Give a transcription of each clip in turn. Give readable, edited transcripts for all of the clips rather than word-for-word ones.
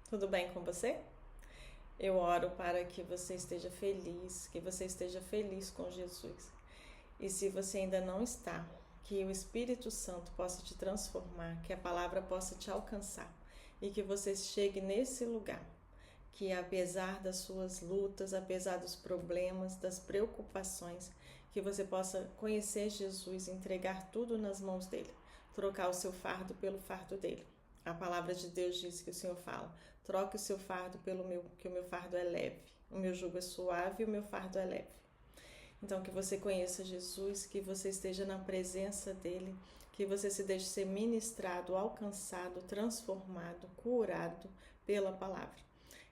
Tudo bem com você? Eu oro para que você esteja feliz com Jesus. E se você ainda não está, que o Espírito Santo possa te transformar, que a palavra possa te alcançar e que você chegue nesse lugar, que apesar das suas lutas, apesar dos problemas, das preocupações, que você possa conhecer Jesus, entregar tudo nas mãos dele, trocar o seu fardo pelo fardo dele. A palavra de Deus diz que o Senhor fala: troque o seu fardo pelo meu, que o meu fardo é leve. O meu jugo é suave e o meu fardo é leve. Então, que você conheça Jesus, que você esteja na presença dele, que você se deixe ser ministrado, alcançado, transformado, curado pela palavra.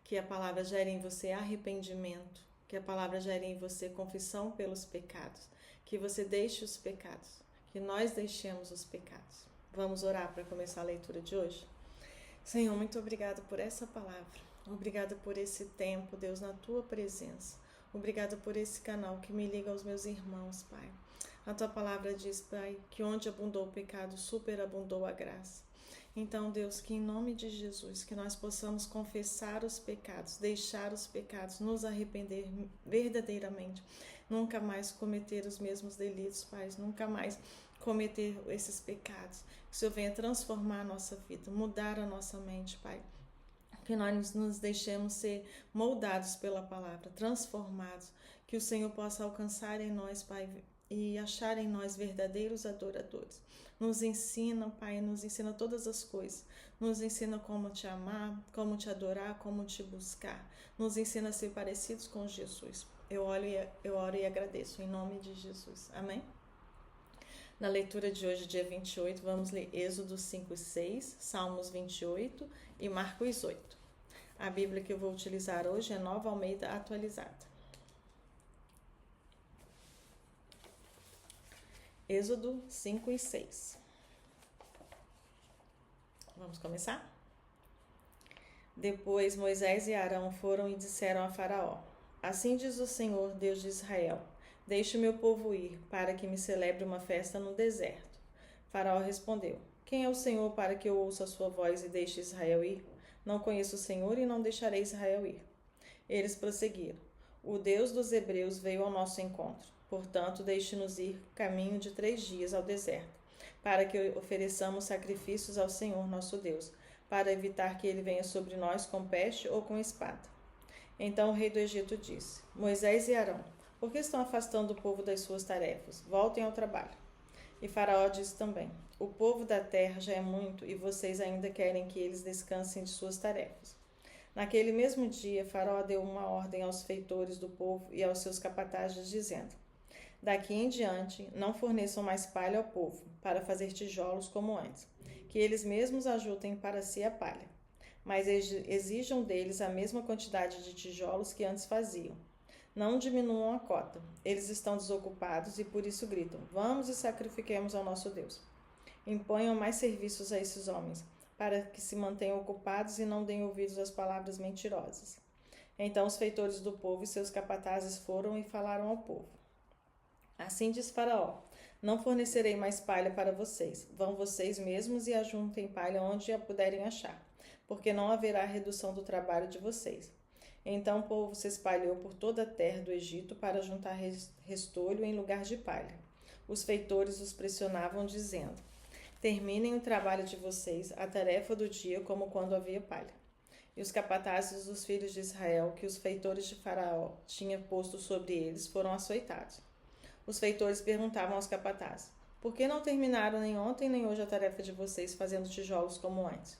Que a palavra gere em você arrependimento, que a palavra gere em você confissão pelos pecados, que você deixe os pecados, que nós deixemos os pecados. Vamos orar para começar a leitura de hoje? Senhor, muito obrigada por essa palavra. Obrigada por esse tempo, Deus, na tua presença. Obrigada por esse canal que me liga aos meus irmãos, Pai. A tua palavra diz, Pai, que onde abundou o pecado, superabundou a graça. Então, Deus, que em nome de Jesus, que nós possamos confessar os pecados, deixar os pecados, nos arrepender verdadeiramente, nunca mais cometer os mesmos delitos, Pai, nunca mais cometer esses pecados. Que o Senhor venha transformar a nossa vida, mudar a nossa mente, Pai. Que nós nos deixemos ser moldados pela palavra, transformados. Que o Senhor possa alcançar em nós, Pai, e achar em nós verdadeiros adoradores. Nos ensina, Pai, nos ensina todas as coisas. Nos ensina como te amar, como te adorar, como te buscar. Nos ensina a ser parecidos com Jesus. Eu oro e agradeço em nome de Jesus. Amém? Na leitura de hoje, dia 28, vamos ler Êxodo 5 e 6, Salmos 28 e Marcos 8. A Bíblia que eu vou utilizar hoje é Nova Almeida Atualizada. Êxodo 5 e 6. Vamos começar? Depois Moisés e Arão foram e disseram a Faraó: Assim diz o Senhor, Deus de Israel: Deixe o meu povo ir, para que me celebre uma festa no deserto. Faraó respondeu: Quem é o Senhor para que eu ouça a sua voz e deixe Israel ir? Não conheço o Senhor e não deixarei Israel ir. Eles prosseguiram: O Deus dos Hebreus veio ao nosso encontro. Portanto, deixe-nos ir caminho de 3 dias ao deserto, para que ofereçamos sacrifícios ao Senhor nosso Deus, para evitar que ele venha sobre nós com peste ou com espada. Então o rei do Egito disse: Moisés e Arão, por que estão afastando o povo das suas tarefas? Voltem ao trabalho. E Faraó disse também: O povo da terra já é muito e vocês ainda querem que eles descansem de suas tarefas. Naquele mesmo dia, Faraó deu uma ordem aos feitores do povo e aos seus capatazes, dizendo: Daqui em diante, não forneçam mais palha ao povo, para fazer tijolos como antes, que eles mesmos ajuntem para si a palha. Mas exijam deles a mesma quantidade de tijolos que antes faziam. Não diminuam a cota. Eles estão desocupados e por isso gritam: Vamos e sacrifiquemos ao nosso Deus. Imponham mais serviços a esses homens, para que se mantenham ocupados e não deem ouvidos às palavras mentirosas. Então os feitores do povo e seus capatazes foram e falaram ao povo: Assim diz Faraó: Não fornecerei mais palha para vocês. Vão vocês mesmos e ajuntem palha onde a puderem achar, porque não haverá redução do trabalho de vocês. Então o povo se espalhou por toda a terra do Egito para juntar restolho em lugar de palha. Os feitores os pressionavam, dizendo: Terminem o trabalho de vocês, a tarefa do dia, como quando havia palha. E os capatazes dos filhos de Israel, que os feitores de Faraó tinham posto sobre eles, foram açoitados. Os feitores perguntavam aos capatazes: Por que não terminaram nem ontem nem hoje a tarefa de vocês, fazendo tijolos como antes?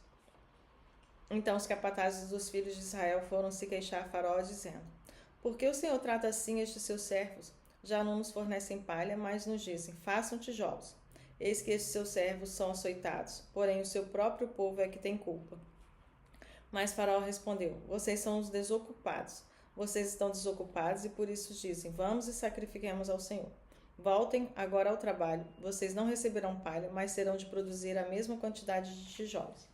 Então os capatazes dos filhos de Israel foram se queixar a Faraó, dizendo: Por que o Senhor trata assim estes seus servos? Já não nos fornecem palha, mas nos dizem: Façam tijolos. Eis que estes seus servos são açoitados, porém o seu próprio povo é que tem culpa. Mas Faraó respondeu: Vocês são os desocupados. Vocês estão desocupados e por isso dizem: Vamos e sacrifiquemos ao Senhor. Voltem agora ao trabalho. Vocês não receberão palha, mas terão de produzir a mesma quantidade de tijolos.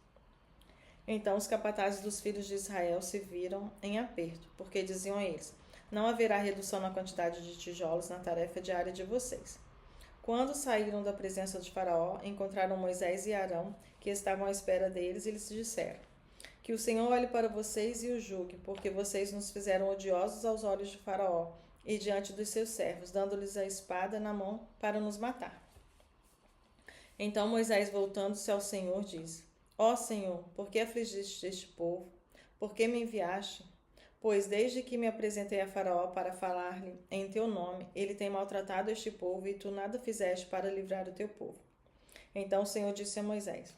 Então os capatazes dos filhos de Israel se viram em aperto, porque diziam a eles: Não haverá redução na quantidade de tijolos na tarefa diária de vocês. Quando saíram da presença de Faraó, encontraram Moisés e Arão, que estavam à espera deles, e lhes disseram: Que o Senhor olhe para vocês e os julgue, porque vocês nos fizeram odiosos aos olhos de Faraó e diante dos seus servos, dando-lhes a espada na mão para nos matar. Então Moisés, voltando-se ao Senhor, disse: Ó Senhor, por que afligiste este povo? Por que me enviaste? Pois desde que me apresentei a Faraó para falar-lhe em teu nome, ele tem maltratado este povo e tu nada fizeste para livrar o teu povo. Então o Senhor disse a Moisés: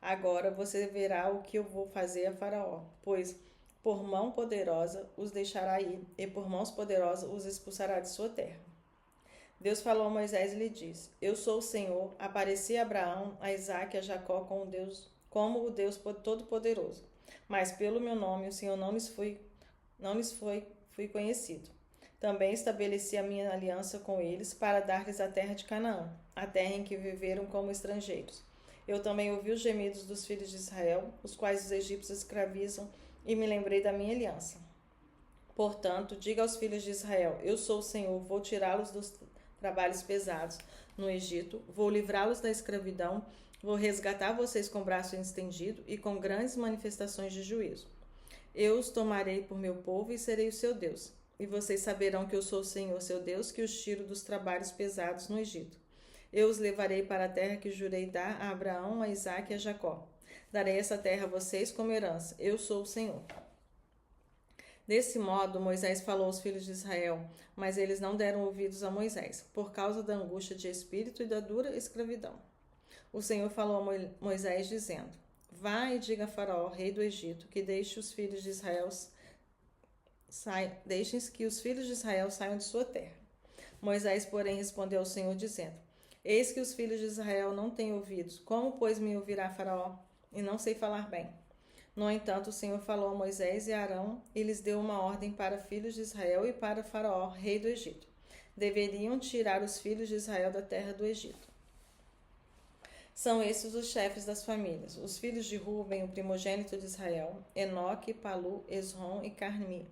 Agora você verá o que eu vou fazer a Faraó, pois por mão poderosa os deixará ir, e por mãos poderosas os expulsará de sua terra. Deus falou a Moisés e lhe disse: Eu sou o Senhor, apareci a Abraão, a Isaque e a Jacó como o Deus Todo-Poderoso. Mas pelo meu nome o Senhor não lhes fui conhecido. Também estabeleci a minha aliança com eles para dar-lhes a terra de Canaã, a terra em que viveram como estrangeiros. Eu também ouvi os gemidos dos filhos de Israel, os quais os egípcios escravizam, e me lembrei da minha aliança. Portanto, diga aos filhos de Israel: Eu sou o Senhor, vou tirá-los dos trabalhos pesados no Egito, vou livrá-los da escravidão, vou resgatar vocês com o braço estendido e com grandes manifestações de juízo. Eu os tomarei por meu povo e serei o seu Deus. E vocês saberão que eu sou o Senhor, seu Deus, que os tiro dos trabalhos pesados no Egito. Eu os levarei para a terra que jurei dar a Abraão, a Isaque e a Jacó. Darei essa terra a vocês como herança. Eu sou o Senhor. Desse modo, Moisés falou aos filhos de Israel, mas eles não deram ouvidos a Moisés, por causa da angústia de espírito e da dura escravidão. O Senhor falou a Moisés, dizendo: Vá e diga a Faraó, rei do Egito, que deixem que os filhos de Israel saiam de sua terra. Moisés, porém, respondeu ao Senhor, dizendo: Eis que os filhos de Israel não têm ouvidos. Como, pois, me ouvirá Faraó? E não sei falar bem. No entanto, o Senhor falou a Moisés e a Arão e lhes deu uma ordem para filhos de Israel e para Faraó, rei do Egito. Deveriam tirar os filhos de Israel da terra do Egito. São esses os chefes das famílias: os filhos de Ruben, o primogênito de Israel, Enoque, Palu, Esrom e Carmi.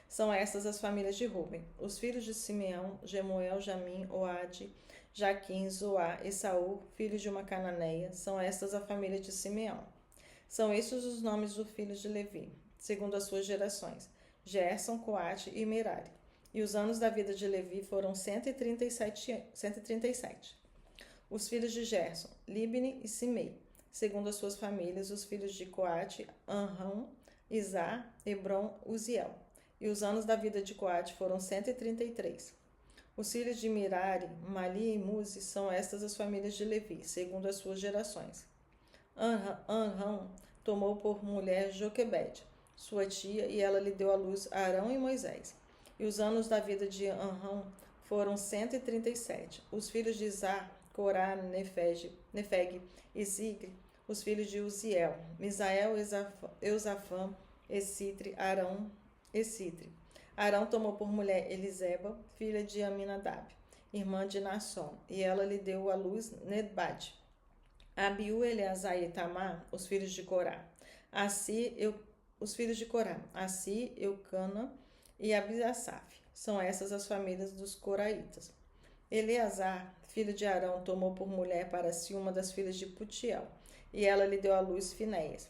São estas as famílias de Ruben. Os filhos de Simeão, Gemuel, Jamim, Oade, Jaquim, Zoá e Saul, filhos de uma cananeia. São estas a família de Simeão. São estes os nomes dos filhos de Levi, segundo as suas gerações: Gerson, Coate e Merari. E os anos da vida de Levi foram 137. Os filhos de Gerson, Libni e Simei, segundo as suas famílias. Os filhos de Coate, Anrão, Izá, Hebron, Uziel. E os anos da vida de Coate foram 133. Os filhos de Merari, Mali e Muzi, são estas as famílias de Levi, segundo as suas gerações. Anrão tomou por mulher Joquebede, sua tia, e ela lhe deu à luz a Arão e Moisés. E os anos da vida de Anrão foram 137. Os filhos de Izá, Corá, Nefeg e Zigri, os filhos de Uziel, Misael, Eusafã, Essitri, Arão e Sidri. Arão tomou por mulher Eliseba, filha de Aminadab, irmã de Nasson, e ela lhe deu à luz Nedbade. Abiú, Eleazar e Itamar, os filhos de Corá. Os filhos de Corá, Assi, Eucana e Abiasaf. São essas as famílias dos coraitas. Eleazar, filho de Arão, tomou por mulher para si uma das filhas de Putiel, e ela lhe deu à luz Finéias.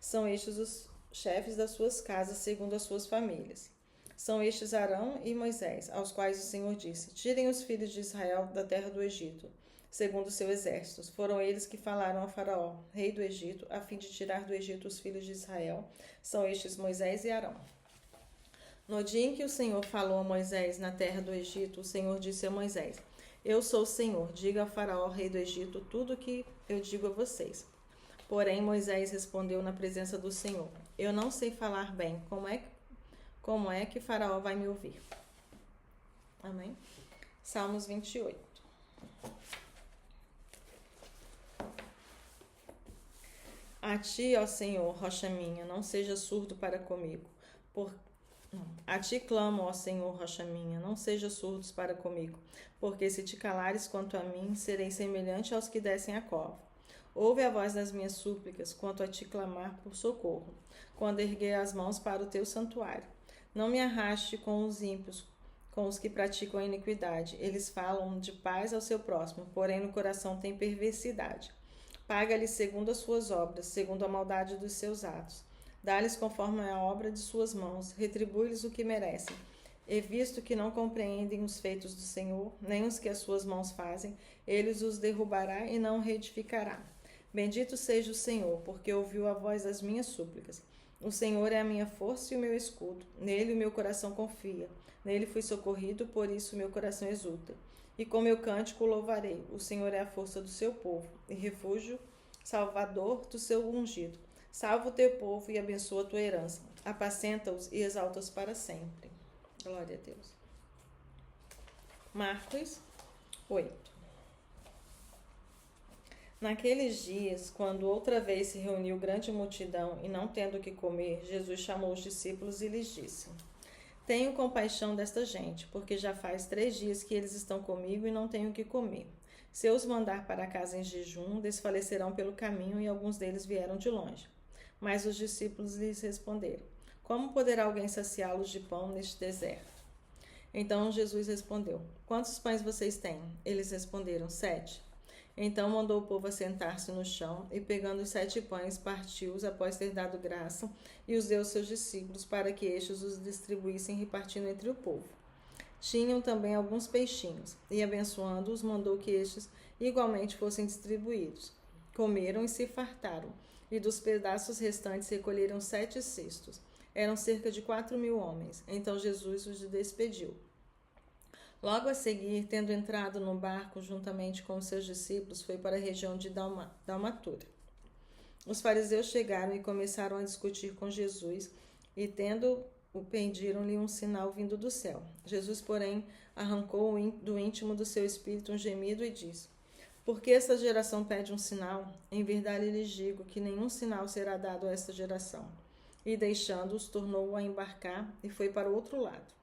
São estes os chefes das suas casas, segundo as suas famílias. São estes Arão e Moisés, aos quais o Senhor disse: Tirem os filhos de Israel da terra do Egito, segundo o seu exército. Foram eles que falaram a Faraó, rei do Egito, a fim de tirar do Egito os filhos de Israel. São estes Moisés e Arão. No dia em que o Senhor falou a Moisés na terra do Egito, o Senhor disse a Moisés: Eu sou o Senhor, diga a Faraó, rei do Egito, tudo o que eu digo a vocês. Porém, Moisés respondeu na presença do Senhor: Eu não sei falar bem, como é que Faraó vai me ouvir? Amém? Salmos 28. A ti, ó Senhor, rocha minha, não seja surdo para comigo. A ti clamo, ó Senhor, rocha minha, não seja surdos para comigo. Porque se te calares quanto a mim, serei semelhante aos que descem a cova. Ouve a voz das minhas súplicas, quanto a ti clamar por socorro, quando erguer as mãos para o teu santuário. Não me arraste com os ímpios, com os que praticam a iniquidade. Eles falam de paz ao seu próximo, porém no coração tem perversidade. Paga-lhe segundo as suas obras, segundo a maldade dos seus atos. Dá-lhes conforme a obra de suas mãos, retribui-lhes o que merecem. E visto que não compreendem os feitos do Senhor, nem os que as suas mãos fazem, ele os derrubará e não reedificará. Bendito seja o Senhor, porque ouviu a voz das minhas súplicas. O Senhor é a minha força e o meu escudo. Nele o meu coração confia. Nele fui socorrido, por isso o meu coração exulta. E com meu cântico o louvarei. O Senhor é a força do seu povo e refúgio, salvador do seu ungido. Salva o teu povo e abençoa a tua herança. Apacenta-os e exalta-os para sempre. Glória a Deus. Marcos 8. Naqueles dias, quando outra vez se reuniu grande multidão e não tendo o que comer, Jesus chamou os discípulos e lhes disse: Tenho compaixão desta gente, porque já faz 3 dias que eles estão comigo e não têm o que comer. Se eu os mandar para casa em jejum, desfalecerão pelo caminho e alguns deles vieram de longe. Mas os discípulos lhes responderam: Como poderá alguém saciá-los de pão neste deserto? Então Jesus respondeu: Quantos pães vocês têm? Eles responderam: 7. Então mandou o povo assentar-se no chão e, pegando os 7 pães, partiu-os após ter dado graça e os deu aos seus discípulos para que estes os distribuíssem repartindo entre o povo. Tinham também alguns peixinhos e, abençoando-os, mandou que estes igualmente fossem distribuídos. Comeram e se fartaram, e dos pedaços restantes recolheram 7 cestos. Eram cerca de 4.000 homens. Então Jesus os despediu. Logo a seguir, tendo entrado no barco juntamente com os seus discípulos, foi para a região de Dalmatura. Os fariseus chegaram e começaram a discutir com Jesus, e tendo-o pediram-lhe um sinal vindo do céu. Jesus, porém, arrancou do íntimo do seu espírito um gemido e disse: Por que esta geração pede um sinal? Em verdade lhes digo que nenhum sinal será dado a esta geração. E deixando-os, tornou a embarcar e foi para o outro lado.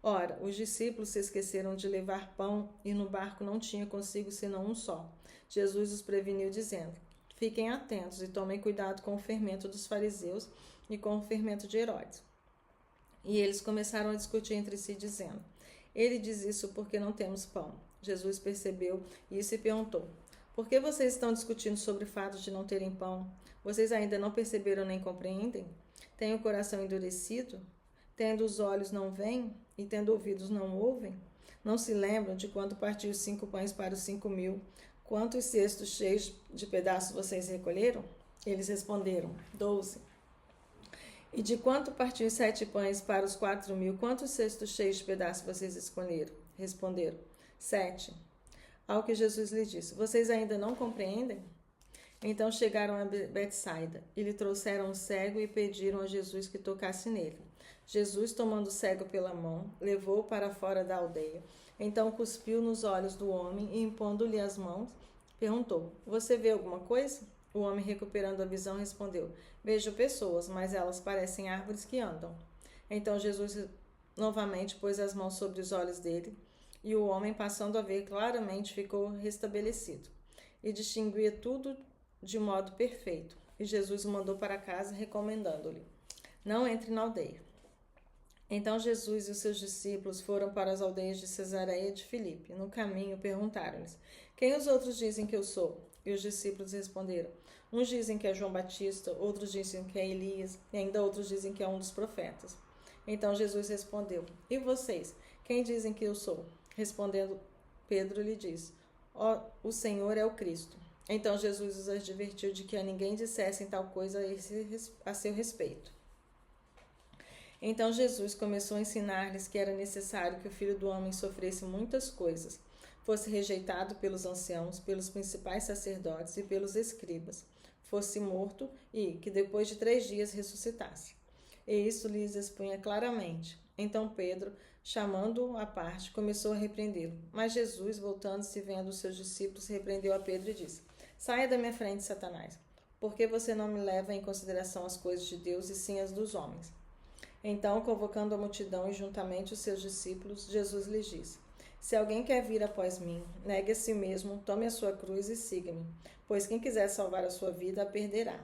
Ora, os discípulos se esqueceram de levar pão e no barco não tinha consigo senão um só. Jesus os preveniu, dizendo: Fiquem atentos e tomem cuidado com o fermento dos fariseus e com o fermento de Herodes. E eles começaram a discutir entre si, dizendo: Ele diz isso porque não temos pão. Jesus percebeu isso e perguntou: Por que vocês estão discutindo sobre o fato de não terem pão? Vocês ainda não perceberam nem compreendem? Têm o coração endurecido? Tendo os olhos não veem? E tendo ouvidos não ouvem? Não se lembram de quando partiu os 5 pães para os 5.000? Quantos cestos cheios de pedaços vocês recolheram? Eles responderam: 12. E de quanto partiu os 7 pães para os 4.000? Quantos cestos cheios de pedaços vocês escolheram? Responderam: 7. Ao que Jesus lhe disse: Vocês ainda não compreendem? Então chegaram a Betsaida e lhe trouxeram um cego e pediram a Jesus que tocasse nele. Jesus, tomando o cego pela mão, levou-o para fora da aldeia. Então cuspiu nos olhos do homem e, impondo-lhe as mãos, perguntou: Você vê alguma coisa? O homem, recuperando a visão, respondeu: Vejo pessoas, mas elas parecem árvores que andam. Então Jesus novamente pôs as mãos sobre os olhos dele, e o homem, passando a ver claramente, ficou restabelecido e distinguia tudo de modo perfeito. E Jesus o mandou para casa, recomendando-lhe: Não entre na aldeia. Então Jesus e os seus discípulos foram para as aldeias de Cesareia de Filipe. No caminho perguntaram-lhes: Quem os outros dizem que eu sou? E os discípulos responderam: Uns dizem que é João Batista, outros dizem que é Elias, e ainda outros dizem que é um dos profetas. Então Jesus respondeu: E vocês, quem dizem que eu sou? Respondendo, Pedro lhe disse: O Senhor é o Cristo. Então Jesus os advertiu de que a ninguém dissessem tal coisa a seu respeito. Então Jesus começou a ensinar-lhes que era necessário que o Filho do Homem sofresse muitas coisas, fosse rejeitado pelos anciãos, pelos principais sacerdotes e pelos escribas, fosse morto e que depois de 3 dias ressuscitasse. E isso lhes expunha claramente. Então Pedro, chamando-o à parte, começou a repreendê-lo. Mas Jesus, voltando-se e vendo os seus discípulos, repreendeu a Pedro e disse: Saia da minha frente, Satanás, porque você não me leva em consideração as coisas de Deus e sim as dos homens. Então, convocando a multidão e juntamente os seus discípulos, Jesus lhes disse: Se alguém quer vir após mim, negue a si mesmo, tome a sua cruz e siga-me. Pois quem quiser salvar a sua vida, a perderá.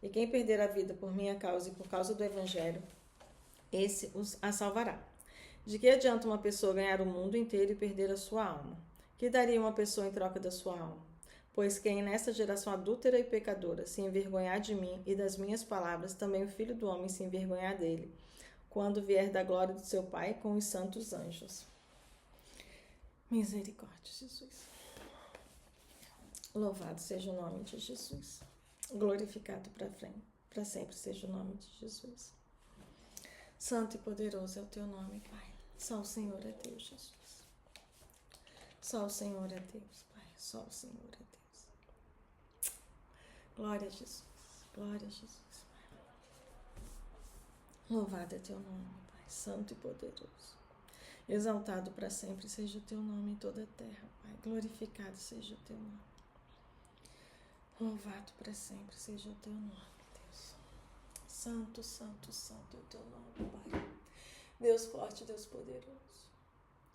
E quem perder a vida por minha causa e por causa do Evangelho, esse a salvará. De que adianta uma pessoa ganhar o mundo inteiro e perder a sua alma? Que daria uma pessoa em troca da sua alma? Pois quem nessa geração adúltera e pecadora se envergonhar de mim e das minhas palavras, também o Filho do Homem se envergonhar dele, quando vier da glória do seu Pai com os santos anjos. Misericórdia, Jesus. Louvado seja o nome de Jesus. Glorificado para sempre seja o nome de Jesus. Santo e poderoso é o teu nome, Pai. Só o Senhor é Deus, Jesus. Só o Senhor é Deus, Pai. Só o Senhor é Deus. Glória a Jesus. Glória a Jesus, Pai. Louvado é teu nome, Pai. Santo e poderoso. Exaltado para sempre seja o teu nome em toda a terra, Pai. Glorificado seja o teu nome. Louvado para sempre seja o teu nome, Deus. Santo, santo, santo é o teu nome, Pai. Deus forte, Deus poderoso.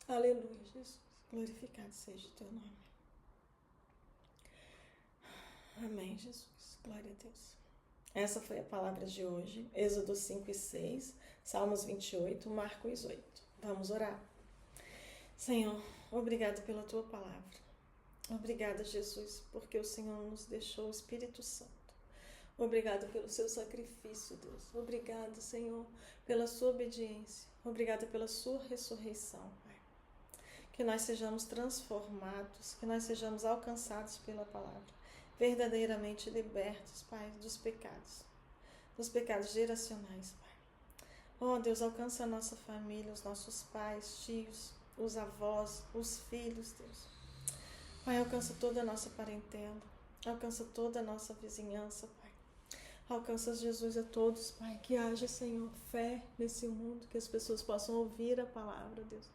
Aleluia, Jesus. Glorificado seja o teu nome. Amém, Jesus. Glória a Deus. Essa foi a palavra de hoje. Êxodo 5 e 6, Salmos 28, Marcos 8. Vamos orar. Senhor, obrigado pela tua palavra. Obrigada, Jesus, porque o Senhor nos deixou o Espírito Santo. Obrigado pelo seu sacrifício, Deus. Obrigado, Senhor, pela sua obediência. Obrigada pela sua ressurreição, Pai. Que nós sejamos transformados, que nós sejamos alcançados pela palavra, verdadeiramente libertos, Pai, dos pecados geracionais, Pai. Oh, Deus, alcança a nossa família, os nossos pais, tios, os avós, os filhos, Deus. Pai, alcança toda a nossa parentela, alcança toda a nossa vizinhança, Pai. Alcança, Jesus, a todos, Pai, que haja, Senhor, fé nesse mundo, que as pessoas possam ouvir a palavra, Deus,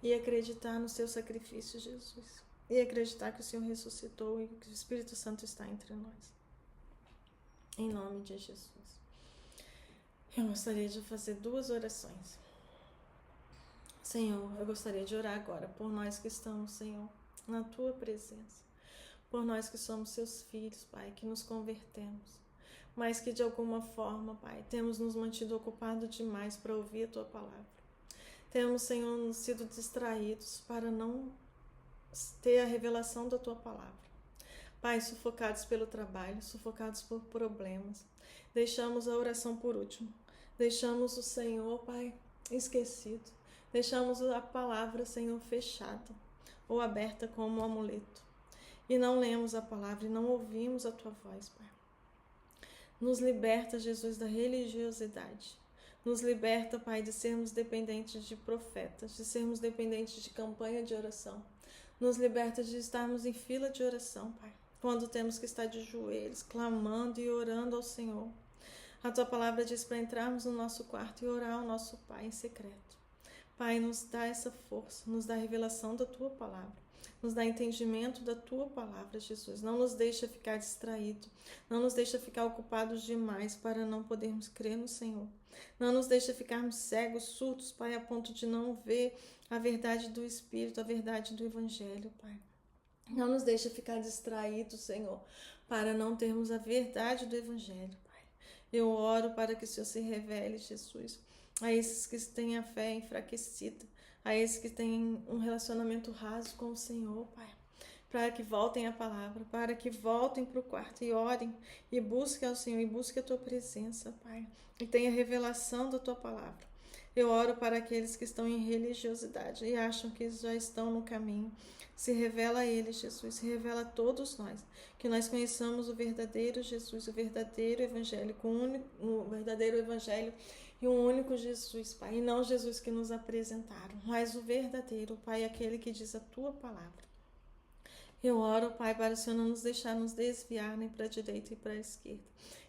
e acreditar no seu sacrifício, Jesus, e acreditar que o Senhor ressuscitou e que o Espírito Santo está entre nós. Em nome de Jesus. Eu gostaria de fazer 2 orações. Senhor, eu gostaria de orar agora por nós que estamos, Senhor, na tua presença, por nós que somos seus filhos, Pai, que nos convertemos, mas que de alguma forma, Pai, temos nos mantido ocupados demais para ouvir a tua palavra. Temos, Senhor, sido distraídos para não ter a revelação da tua palavra. Pai, sufocados pelo trabalho, sufocados por problemas, deixamos a oração por último, deixamos o Senhor, Pai, esquecido, deixamos a palavra, Senhor, fechada ou aberta como um amuleto, e não lemos a palavra e não ouvimos a tua voz, Pai. Nos liberta, Jesus, da religiosidade. Nos liberta, Pai, de sermos dependentes de profetas, de sermos dependentes de campanha de oração. Nos liberta de estarmos em fila de oração, Pai, quando temos que estar de joelhos, clamando e orando ao Senhor. A tua palavra diz para entrarmos no nosso quarto e orar ao nosso Pai em secreto. Pai, nos dá essa força, nos dá a revelação da tua palavra, nos dá entendimento da tua palavra, Jesus. Não nos deixa ficar distraídos, não nos deixa ficar ocupados demais para não podermos crer no Senhor. Não nos deixa ficarmos cegos, surdos, Pai, a ponto de não ver a verdade do Espírito, a verdade do Evangelho, Pai. Não nos deixa ficar distraídos, Senhor, para não termos a verdade do Evangelho, Pai. Eu oro para que o Senhor se revele, Jesus, a esses que têm a fé enfraquecida, a esses que têm um relacionamento raso com o Senhor, Pai, para que voltem à palavra, para que voltem para o quarto e orem e busquem ao Senhor e busquem a tua presença, Pai, e tenha revelação da tua palavra. Eu oro para aqueles que estão em religiosidade e acham que já estão no caminho. Se revela a eles, Jesus, se revela a todos nós, que nós conheçamos o verdadeiro Jesus, o verdadeiro Evangelho, o verdadeiro Evangelho e um único Jesus, Pai, e não Jesus que nos apresentaram, mas o verdadeiro, Pai, aquele que diz a tua palavra. Eu oro, Pai, para o Senhor não nos deixar nos desviar nem para a direita e para a esquerda,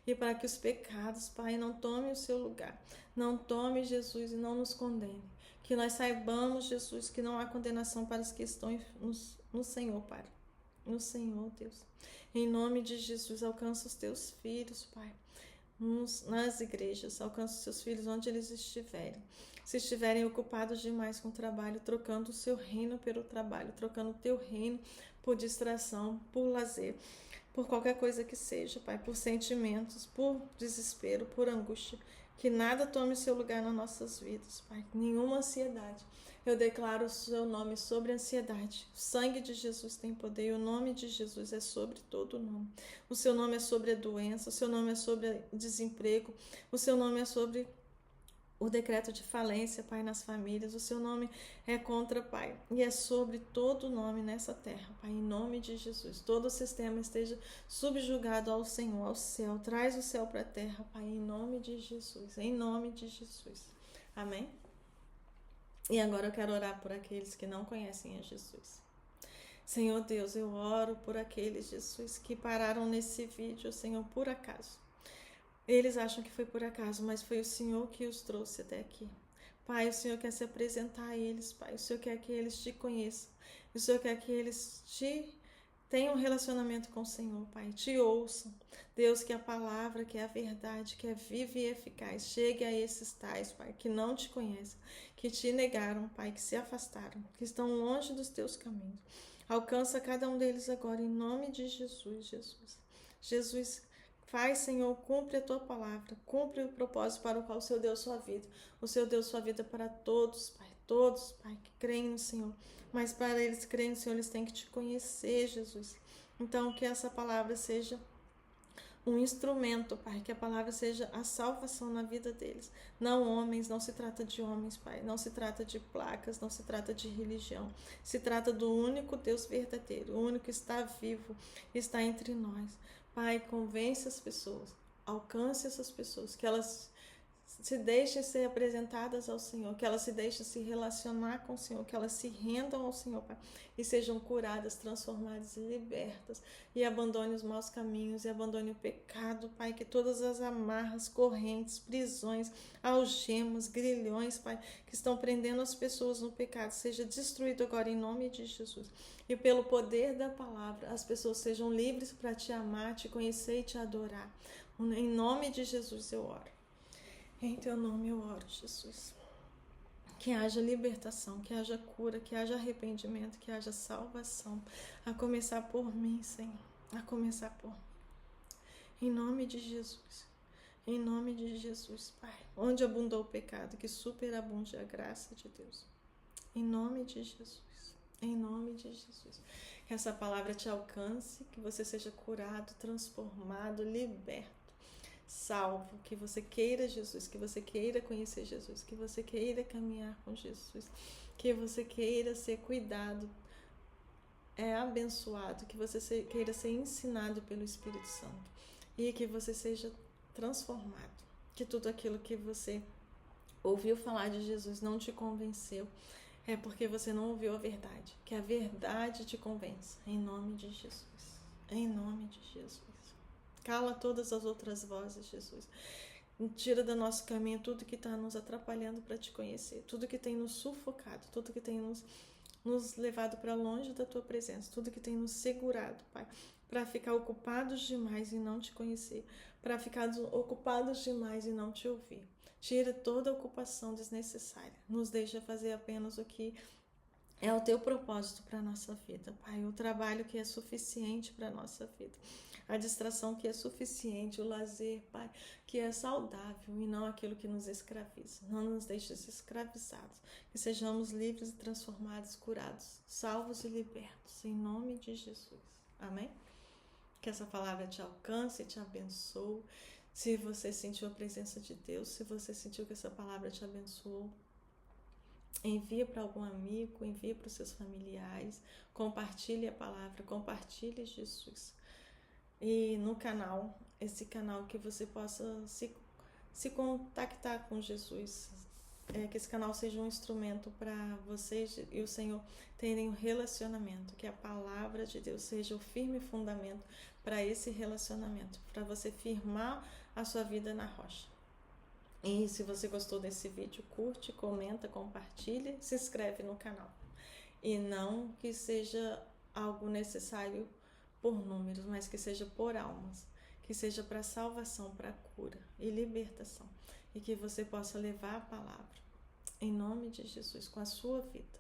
e para que os pecados, Pai, não tomem o seu lugar, não tome, Jesus, e não nos condene, que nós saibamos, Jesus, que não há condenação para os que estão no Senhor, Pai, no Senhor, Deus. Em nome de Jesus, alcança os teus filhos, Pai, nas igrejas, alcança os seus filhos onde eles estiverem. Se estiverem ocupados demais com o trabalho, trocando o seu reino pelo trabalho, trocando o teu reino por distração, por lazer, por qualquer coisa que seja, Pai, por sentimentos, por desespero, por angústia, Que nada tome o seu lugar nas nossas vidas, Pai. Nenhuma ansiedade. Eu declaro o seu nome sobre a ansiedade. O sangue de Jesus tem poder e o nome de Jesus é sobre todo nome. O seu nome é sobre a doença, o seu nome é sobre o desemprego, o seu nome é sobre o decreto de falência, Pai, nas famílias. O seu nome é contra, Pai, e é sobre todo nome nessa terra, Pai, em nome de Jesus. Todo o sistema esteja subjugado ao Senhor, ao céu. Traz o céu para a terra, Pai, em nome de Jesus, em nome de Jesus. Amém? E agora eu quero orar por aqueles que não conhecem a Jesus. Senhor Deus, eu oro por aqueles, Jesus, que pararam nesse vídeo, Senhor, por acaso. Eles acham que foi por acaso, mas foi o Senhor que os trouxe até aqui. Pai, o Senhor quer se apresentar a eles, Pai. O Senhor quer que eles te conheçam. O Senhor quer que eles tenham um relacionamento com o Senhor, Pai. Te ouçam. Deus, que a palavra, que a verdade, que é viva e eficaz, chegue a esses tais, Pai, que não te conhecem, que te negaram, Pai, que se afastaram, que estão longe dos teus caminhos. Alcança cada um deles agora, em nome de Jesus, Jesus. Jesus, faz, Senhor, cumpre a tua palavra, cumpre o propósito para o qual o Senhor deu sua vida. O Senhor deu sua vida para todos, Pai, que creem no Senhor. Mas para eles crerem no Senhor, eles têm que te conhecer, Jesus. Então, que essa palavra seja um instrumento, Pai, que a palavra seja a salvação na vida deles. Não homens, não se trata de homens, Pai, não se trata de placas, não se trata de religião. Se trata do único Deus verdadeiro, o único que está vivo, está entre nós. Pai, convence as pessoas, alcance essas pessoas, que elas se deixem ser apresentadas ao Senhor, que elas se deixem se relacionar com o Senhor, que elas se rendam ao Senhor, Pai, e sejam curadas, transformadas e libertas, e abandone os maus caminhos, e abandone o pecado, Pai, que todas as amarras, correntes, prisões, algemas, grilhões, Pai, que estão prendendo as pessoas no pecado, seja destruído agora em nome de Jesus. E pelo poder da palavra, as pessoas sejam livres para te amar, te conhecer e te adorar. Em nome de Jesus eu oro. Em teu nome eu oro, Jesus. Que haja libertação, que haja cura, que haja arrependimento, que haja salvação. A começar por mim, Senhor. A começar por mim. Em nome de Jesus. Em nome de Jesus, Pai. Onde abundou o pecado, que superabunde a graça de Deus. Em nome de Jesus. Em nome de Jesus. Que essa palavra te alcance, que você seja curado, transformado, liberto, salvo, que você queira Jesus, que você queira conhecer Jesus, que você queira caminhar com Jesus, que você queira ser cuidado, abençoado, que você queira ser ensinado pelo Espírito Santo e que você seja transformado, que tudo aquilo que você ouviu falar de Jesus não te convenceu, é porque você não ouviu a verdade, que a verdade te convença, em nome de Jesus, em nome de Jesus. Cala todas as outras vozes, Jesus. Tira do nosso caminho tudo que está nos atrapalhando para te conhecer, tudo que tem nos sufocado, tudo que tem nos levado para longe da tua presença, tudo que tem nos segurado, Pai, para ficar ocupados demais e não te conhecer, para ficar ocupados demais e não te ouvir. Tira toda a ocupação desnecessária. Nos deixa fazer apenas o que é o teu propósito para a nossa vida, Pai. O trabalho que é suficiente para a nossa vida. A distração que é suficiente, o lazer, Pai, que é saudável e não aquilo que nos escraviza. Não nos deixes escravizados. Que sejamos livres e transformados, curados, salvos e libertos. Em nome de Jesus. Amém? Que essa palavra te alcance e te abençoe. Se você sentiu a presença de Deus, se você sentiu que essa palavra te abençoou, envia para algum amigo, envia para os seus familiares, compartilhe a palavra, compartilhe Jesus. E no canal, esse canal que você possa se contactar com Jesus, que esse canal seja um instrumento para vocês e o Senhor terem um relacionamento, que a palavra de Deus seja o firme fundamento para esse relacionamento, para você firmar a sua vida na rocha. E se você gostou desse vídeo, curte, comenta, compartilha, se inscreve no canal. E não que seja algo necessário por números, mas que seja por almas, que seja para salvação, para cura e libertação. E que você possa levar a palavra, em nome de Jesus, com a sua vida.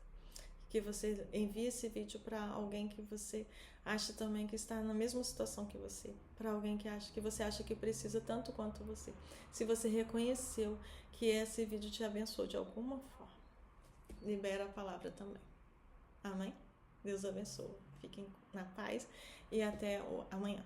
que você envie esse vídeo para alguém que você acha também que está na mesma situação que você, para alguém que você acha que precisa tanto quanto você. Se você reconheceu que esse vídeo te abençoou de alguma forma, libera a palavra também. Amém? Deus abençoe. Fiquem na paz e até amanhã.